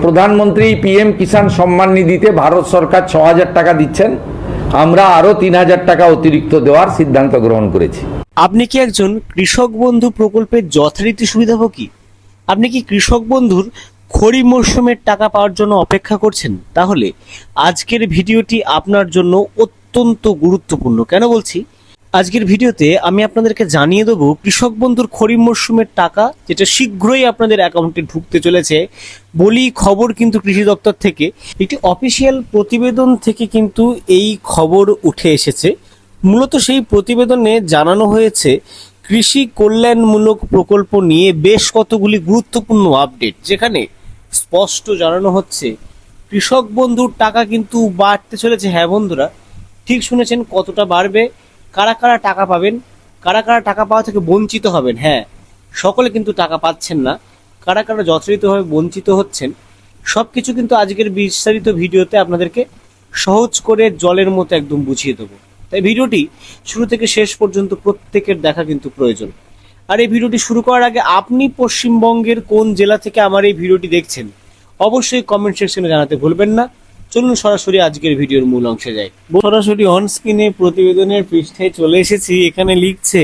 প্রধানমন্ত্রী পিএম কিষাণ সম্মান নিধিতে ভারত সরকার ৬,০০০ টাকা দিচ্ছেন। আমরা আরো ৩,০০০ টাকা অতিরিক্ত দেওয়ার সিদ্ধান্ত গ্রহণ করেছি। আপনি কি একজন কৃষক বন্ধু প্রকল্পের যথারীতি সুবিধাভোগী? আপনি কি কৃষক বন্ধুর খরিফ মরশুমের টাকা পাওয়ার জন্য অপেক্ষা করছেন? তাহলে আজকের ভিডিওটি আপনার জন্য অত্যন্ত গুরুত্বপূর্ণ। কেন বলছি? আজকের ভিডিওতে আমি আপনাদেরকে জানিয়ে দেবো কৃষক বন্ধুর খরিফ মরশুমের টাকা যেটা শীঘ্রই আপনাদের অ্যাকাউন্টে ঢুকতে চলেছে। বলি খবর কিন্তু কৃষি দপ্তর থেকে একটি অফিসিয়াল প্রতিবেদন থেকে কিন্তু এই খবর উঠে এসেছে। মূলত সেই প্রতিবেদনে জানানো হয়েছে কৃষি কল্যাণমূলক প্রকল্প নিয়ে বেশ কতগুলি গুরুত্বপূর্ণ আপডেট, যেখানে স্পষ্ট জানানো হচ্ছে কৃষক বন্ধুর টাকা কিন্তু বাড়তে চলেছে। হ্যাঁ বন্ধুরা, ঠিক শুনেছেন, কতটা বাড়বে, কারা কারা টাকা পাবেন, কারা কারা টাকা পাওয়া থেকে বঞ্চিত হবেন। হ্যাঁ, সকলে কিন্তু টাকা পাচ্ছেন না, কারা কারা যথাযথভাবে বঞ্চিত হচ্ছেন, সব কিছু কিন্তু আজকের বিস্তারিত ভিডিওতে আপনাদেরকে সহজ করে জলের মতো একদম বুঝিয়ে দেবো। তাই ভিডিওটি শুরু থেকে শেষ পর্যন্ত প্রত্যেকের দেখা কিন্তু প্রয়োজন। আর এই ভিডিওটি শুরু করার আগে আপনি পশ্চিমবঙ্গের কোন জেলা থেকে আমার এই ভিডিওটি দেখছেন অবশ্যই কমেন্ট সেকশনে জানাতে ভুলবেন না। চলুন সরাসরি আজকের ভিডিওর মূল অংশে যাই। সরাসরি অন স্ক্রিনে প্রতিবেদনের পৃষ্ঠায় চলে এসেছি। এখানে লিখছে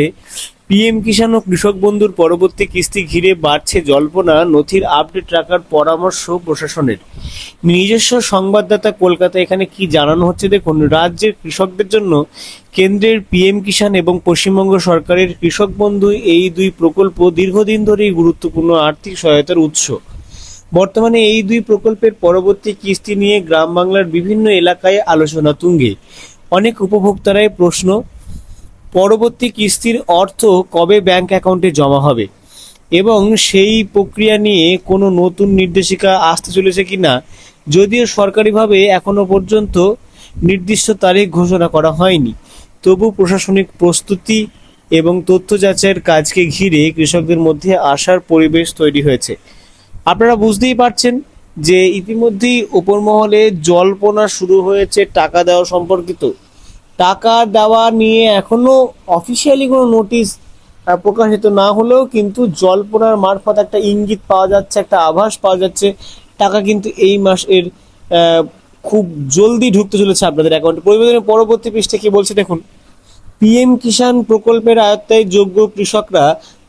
পিএম কিষাণ ও কৃষক বন্ধুর পরবর্তী কিস্তি ঘিরে বাড়ছে জল্পনা, নথির আপডেট রাখার পরামর্শ প্রশাসনের। নিজস্ব সংবাদদাতা কলকাতা। এখানে কি জানানো হচ্ছে দেখুন, রাজ্যের কৃষকদের জন্য কেন্দ্রের পিএম কিষাণ এবং পশ্চিমবঙ্গ সরকারের কৃষক বন্ধু এই দুই প্রকল্প দীর্ঘদিন ধরেই গুরুত্বপূর্ণ আর্থিক সহায়তার উৎস। বর্তমানে এই দুই প্রকল্পের পরবর্তী কিস্তি নিয়ে গ্রাম বাংলার বিভিন্ন এলাকায় আলোচনা তুঙ্গে। অনেক উপভোক্তারাই প্রশ্ন, পরবর্তী কিস্তির অর্থ কবে ব্যাংক অ্যাকাউন্টে জমা হবে এবং সেই প্রক্রিয়া নিয়ে কোনো নতুন নির্দেশিকা আসতে চলেছে কিনা। যদিও সরকারিভাবে এখনো পর্যন্ত নির্দিষ্ট তারিখ ঘোষণা করা হয়নি, তবু প্রশাসনিক প্রস্তুতি এবং তথ্য যাচাইয়ের কাজকে ঘিরে কৃষকদের মধ্যে আশার পরিবেশ তৈরি হয়েছে। আপনারা বুঝতেই পারছেন যে ইতিমধ্যেই উপর মহলে জল্পনা শুরু হয়েছে টাকা দেওয়া সম্পর্কিত। টাকা দেওয়া নিয়ে এখনো অফিসিয়ালি কোনো নোটিশ প্রকাশিত না হলেও কিন্তু জল্পনার মারফত একটা ইঙ্গিত পাওয়া যাচ্ছে, একটা আভাস পাওয়া যাচ্ছে টাকা কিন্তু এই মাসের খুব জলদি ঢুকতে চলেছে আপনাদের অ্যাকাউন্টে। প্রতিবেদনের পরবর্তী পৃষ্ঠে কি বলছে দেখুন, পিএম কিষাণ প্রকল্পের আওতায় যোগ্য কৃষকরা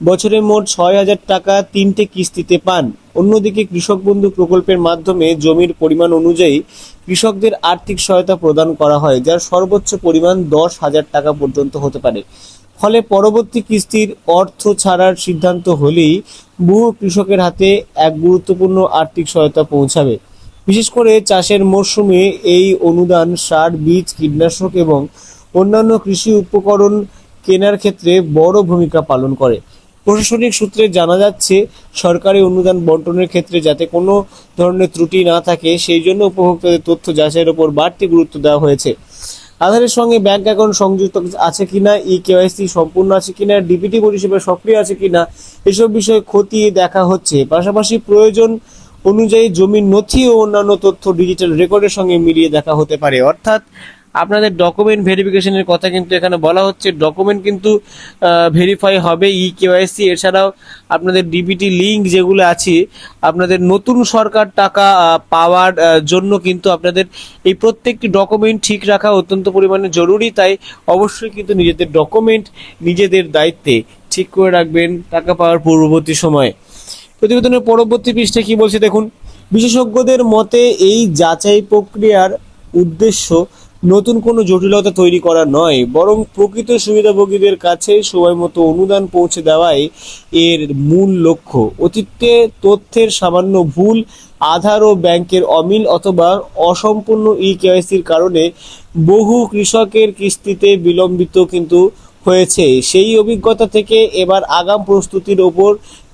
বছরে মোট ৬,০০০ টাকা ৩টে কিস্তিতে পান। অন্যদিকে কৃষক বন্ধু প্রকল্পের মাধ্যমে জমির পরিমাণ অনুযায়ী কৃষকদের আর্থিক সহায়তা প্রদান করা হয়, যার সর্বোচ্চ পরিমাণ ১০,০০০ টাকা পর্যন্ত হতে পারে। ফলে পরবর্তী কিস্তির অর্থ ছাড়ার সিদ্ধান্ত হলেই বহু কৃষকের হাতে এক গুরুত্বপূর্ণ আর্থিক সহায়তা পৌঁছাবে। বিশেষ করে চাষের মরশুমে এই অনুদান সার, বীজ, কীটনাশক এবং অন্যান্য কৃষি উপকরণ কেনার ক্ষেত্রে বড় ভূমিকা পালন করে। প্রশাসনিক সূত্রে জানা যাচ্ছে, সরকারি অনুদান বন্টনের ক্ষেত্রে যাতে কোনো ধরনের ত্রুটি না থাকে সেই জন্য উপভোক্তাদের তথ্য যাচাইয়ের উপর বাড়তি গুরুত্ব দেওয়া হয়েছে। আধারের সঙ্গে ব্যাংক অ্যাকাউন্ট সংযুক্ত আছে কিনা, কেওয়াইসি সম্পূর্ণ আছে কিনা, ডিবিটি পরিষেবা সক্রিয় আছে কিনা, এসব বিষয়ে খতিয়ে দেখা হচ্ছে। পাশাপাশি প্রয়োজন অনুযায়ী জমির নথি ও অন্যান্য তথ্য ডিজিটাল রেকর্ডের সঙ্গে মিলিয়ে দেখা হতে পারে। অর্থাৎ আপনাদের ডকুমেন্ট ভেরিফিকেশনের কথা কিন্তু এখানে বলা হচ্ছে। ডকুমেন্ট কিন্তু ভেরিফাই হবে, কেওয়াইসি, এছাড়াও আপনাদের ডিবিটি লিঙ্ক যেগুলো আছে, আপনাদের নতুন সরকার টাকা পাওয়ার জন্য কিন্তু আপনাদের এই প্রত্যেকটি ডকুমেন্ট ঠিক রাখা অত্যন্ত পরিমাণে জরুরি। তাই অবশ্যই কিন্তু নিজেদের ডকুমেন্ট নিজেদের দায়িত্বে ঠিক করে রাখবেন টাকা পাওয়ার পূর্ববর্তী সময়ে। প্রতিবেদনের পরবর্তী পৃষ্ঠে কি বলছে দেখুন, বিশেষজ্ঞদের মতে এই যাচাই প্রক্রিয়ার উদ্দেশ্য নতুন কোনো জটিলতা তৈরি করা নয়, বরং প্রকৃত সুবিধাভোগীদের কাছে সময় মতো অনুদান পৌঁছে দেওয়াই এর মূল লক্ষ্য। অতীতে তথ্যের সামান্য ভুল, আধার ও ব্যাংকের অমিল অথবা অসম্পূর্ণ কেওয়াইসির কারণে বহু কৃষকের কিস্তিতে বিলম্বিত কিন্তু হয়েছে। সেই অভিজ্ঞতা থেকে এবার আগাম প্রস্তুতির ওপর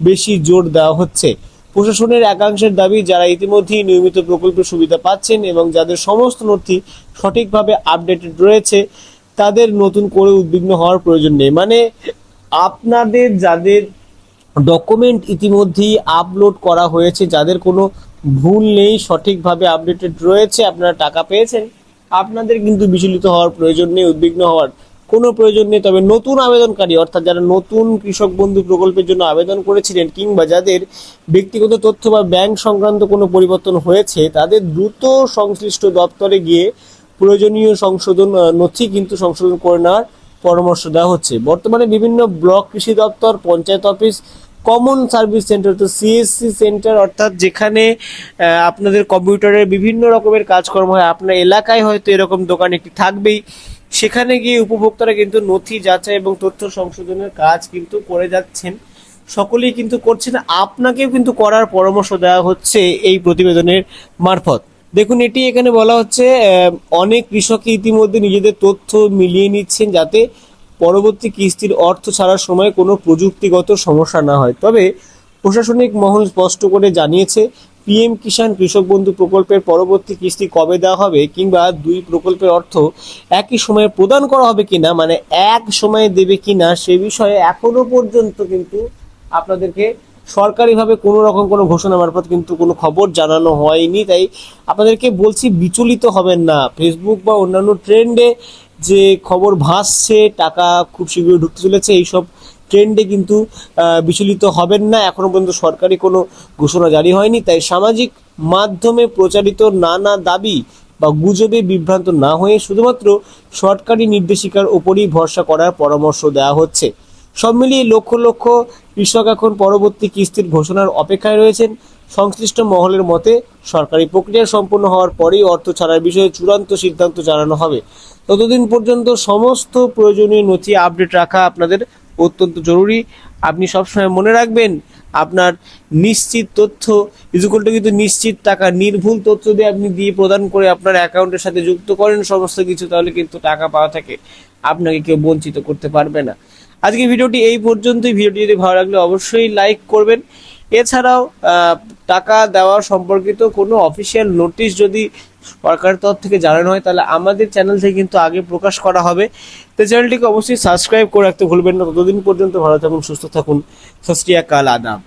বেশি জোর দেওয়া হচ্ছে। প্রশাসনের একাংশের দাবি, যারা ইতিমধ্যেই নিয়মিত প্রকল্পের সুবিধা পাচ্ছেন এবং যাদের সমস্ত নথি সঠিকভাবে আপডেটেড রয়েছে, তাদের নতুন করে উদ্বিগ্ন হওয়ার প্রয়োজন নেই। মানে আপনাদের যাদের ডকুমেন্ট ইতিমধ্যেই আপলোড করা হয়েছে, যাদের কোনো ভুল নেই, সঠিকভাবে আপডেটেড রয়েছে, আপনারা টাকা পেয়েছেন, আপনাদের কিন্তু বিচলিত হওয়ার প্রয়োজন নেই, উদ্বিগ্ন হওয়ার কোনো প্রয়োজন নেই। তবে নতুন আবেদনকারী অর্থাৎ যারা নতুন কৃষক বন্ধু প্রকল্পের জন্য আবেদন করেছিলেন কিংবা যাদের ব্যক্তিগত তথ্য বা ব্যাংক সংক্রান্ত কোনো পরিবর্তন হয়েছে, তাদের দ্রুত সংশ্লিষ্ট দপ্তরে গিয়ে প্রয়োজনীয় সংশোধন নথি কিন্তু সংশোধন করে নেওয়ার পরামর্শ দেওয়া হচ্ছে। বর্তমানে বিভিন্ন ব্লক কৃষি দপ্তর, panchayat office, common service centre, তো সিএসসি সেন্টার অর্থাৎ যেখানে আপনাদের কম্পিউটারের বিভিন্ন রকমের কাজকর্ম হয়, আপনার এলাকায় হয়তো এরকম দোকান একটি থাকবেই, সেখানে গিয়ে উপভোক্তারা কিন্তু নথি যাচাই এবং তথ্য সংশোধনের কাজ কিন্তু করে যাচ্ছেন। সকলেই কিন্তু করছেন, আপনাকেও কিন্তু করার পরামর্শ দেওয়া হচ্ছে এই প্রতিবেদনের মারফত। দেখুন, এটি এখানে বলা হচ্ছে অনেক কৃষকই ইতিমধ্যে নিজেদের তথ্য মিলিয়ে নিচ্ছেন যাতে পরবর্তী কিস্তির অর্থ ছাড়ার সময় কোনো প্রযুক্তিগত সমস্যা না হয়। তবে প্রশাসনিক মহল স্পষ্ট করে জানিয়েছে, পিএম কিষাণ কৃষক বন্ধু প্রকল্পের পরবর্তী কিস্তি কবে দেওয়া হবে কিংবা দুই প্রকল্পের অর্থ একই সময়ে প্রদান করা হবে কিনা, মানে এক সময়ে দেবে কিনা, সে বিষয়ে এখনো পর্যন্ত কিন্তু আপনাদেরকে সরকারিভাবে কোনো রকম কোনো ঘোষণা মারফত কিন্তু কোনো খবর জানানো হয়নি। তাই আপনাদেরকে বলছি, বিচলিত হবেন না। ফেসবুক বা অন্যান্য ট্রেন্ডে যে খবর ভাসছে টাকা খুব শীঘ্রই ঢুকতে চলেছে, এইসব ট্রেন্ডে কিন্তু বিচলিত হবেন না। এখনো পর্যন্ত সরকারি কোনো ঘোষণা জারি হয়নি। তাই সামাজিক মাধ্যমে প্রচারিত নানা দাবি বা গুজবে বিভ্রান্ত না হয়ে শুধুমাত্র সরকারি নির্দেশিকার ওপরই ভরসা করার পরামর্শ দেওয়া হচ্ছে। সব মিলিয়ে লক্ষ লক্ষ কৃষক এখন পরবর্তী কিস্তির ঘোষণার অপেক্ষায় রয়েছেন। সংশ্লিষ্ট মহলের মতে সরকারি প্রক্রিয়া সম্পন্ন হওয়ার পরেই অর্থ ছাড়ার বিষয়ে চূড়ান্ত সিদ্ধান্ত জানানো হবে। ততদিন পর্যন্ত সমস্ত প্রয়োজনীয় নথি আপডেট রাখা আপনাদের অত্যন্ত জরুরি। আপনি সবসময় মনে রাখবেন, আপনার নিশ্চিত তথ্য ইজুকালটা কিন্তু নিশ্চিত টাকা, নির্ভুল তথ্য দিয়ে আপনি দিয়ে প্রদান করে আপনার অ্যাকাউন্টের সাথে যুক্ত করেন সমস্ত কিছু, তাহলে কিন্তু টাকা পাওয়া থেকে আপনাকে কেউ বঞ্চিত করতে পারবে না। আজকে ভিডিওটি এই পর্যন্তই। ভিডিওটি যদি ভালো লাগলে অবশ্যই লাইক করবেন। এছাড়াও টাকা দেওয়া সম্পর্কিত কোনো অফিসিয়াল নোটিশ যদি সরকারের তরফ থেকে জানানো হয়, তাহলে আমাদের চ্যানেল থেকে কিন্তু আগে প্রকাশ করা হবে। তো চ্যানেলটিকে অবশ্যই সাবস্ক্রাইব করে রাখতে ভুলবেন না। ততদিন পর্যন্ত ভালো থাকুন, সুস্থ থাকুন। সত শ্রী আকাল, আদাব।